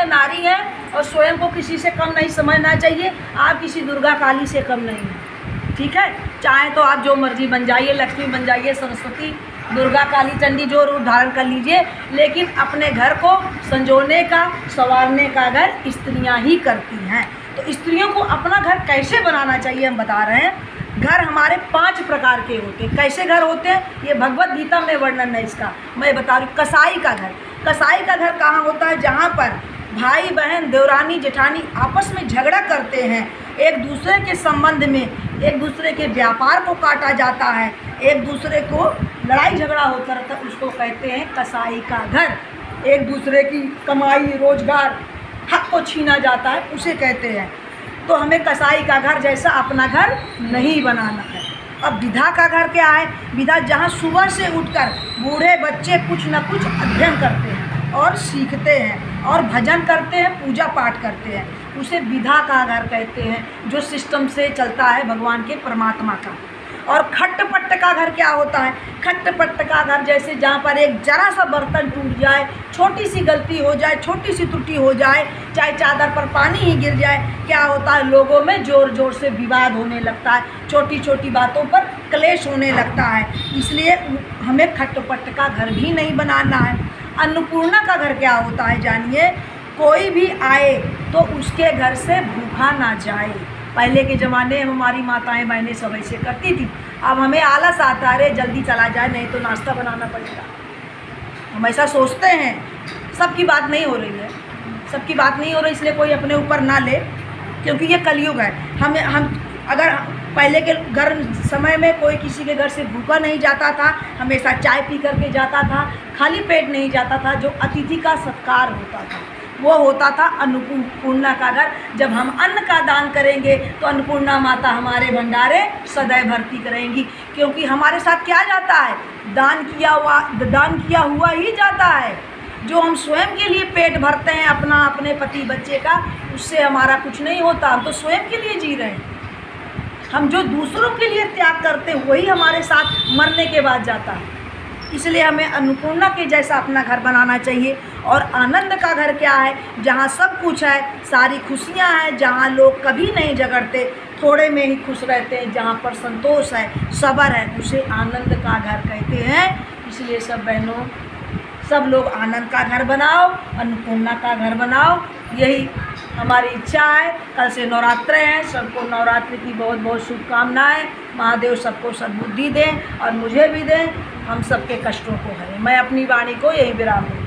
है, नारी है और स्वयं को किसी से कम नहीं समझना चाहिए। आप किसी दुर्गा काली से कम नहीं हैं, ठीक है। चाहे तो आप जो मर्जी बन जाइए, लक्ष्मी बन जाइए, सरस्वती, दुर्गा, काली, चंडी, जो रूप धारण कर लीजिए, लेकिन अपने घर को संजोने का, संवारने का घर स्त्रियां ही करती हैं। तो स्त्रियों को अपना घर कैसे बनाना चाहिए हम बता रहे हैं। घर हमारे 5 प्रकार के होते हैं। कैसे घर होते हैं ये भगवत गीता में वर्णन है इसका, मैं बता रही हूँ। कसाई का घर, कसाई का घर कहाँ होता है? जहाँ पर भाई बहन, देवरानी जेठानी आपस में झगड़ा करते हैं, एक दूसरे के संबंध में, एक दूसरे के व्यापार को काटा जाता है, एक दूसरे को लड़ाई झगड़ा होता रहता है, उसको कहते हैं कसाई का घर। एक दूसरे की कमाई, रोजगार, हक को छीना जाता है, उसे कहते हैं। तो हमें कसाई का घर जैसा अपना घर नहीं बनाना है। अब विधा का घर क्या है? विधा जहाँ सुबह से उठकर बूढ़े बच्चे कुछ न कुछ अध्ययन करते हैं और सीखते हैं और भजन करते हैं, पूजा पाठ करते हैं, उसे विधा का घर कहते हैं, जो सिस्टम से चलता है भगवान के परमात्मा का। और खट्टपट्ट का घर क्या होता है? खट्टपट्ट का घर जैसे जहाँ पर एक जरा सा बर्तन टूट जाए, छोटी सी गलती हो जाए, छोटी सी त्रुटि हो जाए, चाहे चादर पर पानी ही गिर जाए, क्या होता है? लोगों में ज़ोर ज़ोर से विवाद होने लगता है, छोटी छोटी बातों पर क्लेश होने लगता है। इसलिए हमें खट्टपट्ट का घर भी नहीं बनाना है। अन्नपूर्णा का घर क्या होता है जानिए? कोई भी आए तो उसके घर से भूखा ना जाए। पहले के ज़माने में हमारी माताएं बहनें सब ऐसे करती थी। अब हमें आलस आता है, अरे जल्दी चला जाए नहीं तो नाश्ता बनाना पड़ेगा, हम ऐसा सोचते हैं। सबकी बात नहीं हो रही है, सबकी बात नहीं हो रही, इसलिए कोई अपने ऊपर ना ले, क्योंकि ये कलयुग है। हम अगर पहले के घर समय में कोई किसी के घर से भूखा नहीं जाता था, हमेशा चाय पी करके जाता था, खाली पेट नहीं जाता था। जो अतिथि का सत्कार होता था वो होता था अन्नपूर्णा का घर। जब हम अन्न का दान करेंगे तो अन्नपूर्णा माता हमारे भंडारे सदैव भर्ती करेंगी, क्योंकि हमारे साथ क्या जाता है? दान किया हुआ ही जाता है। जो हम स्वयं के लिए पेट भरते हैं अपना, अपने पति बच्चे का, उससे हमारा कुछ नहीं होता। हम तो स्वयं के लिए जी रहे हैं। हम जो दूसरों के लिए त्याग करते हैं वही हमारे साथ मरने के बाद जाता है। इसलिए हमें अन्नपूर्णा के जैसा अपना घर बनाना चाहिए। और आनंद का घर क्या है? जहाँ सब कुछ है, सारी खुशियाँ हैं, जहाँ लोग कभी नहीं झगड़ते, थोड़े में ही खुश रहते हैं, जहाँ पर संतोष है, सब्र है, उसे आनंद का घर कहते हैं। इसलिए सब बहनों, सब लोग आनंद का घर बनाओ, अन्नपूर्णा का घर बनाओ, यही हमारी इच्छा है। कल से नवरात्र हैं, सबको नवरात्रि की बहुत बहुत शुभकामनाएं। महादेव सबको सद्बुद्धि दें और मुझे भी दें, हम सबके कष्टों को हरें। मैं अपनी वाणी को यही विराम दूँ।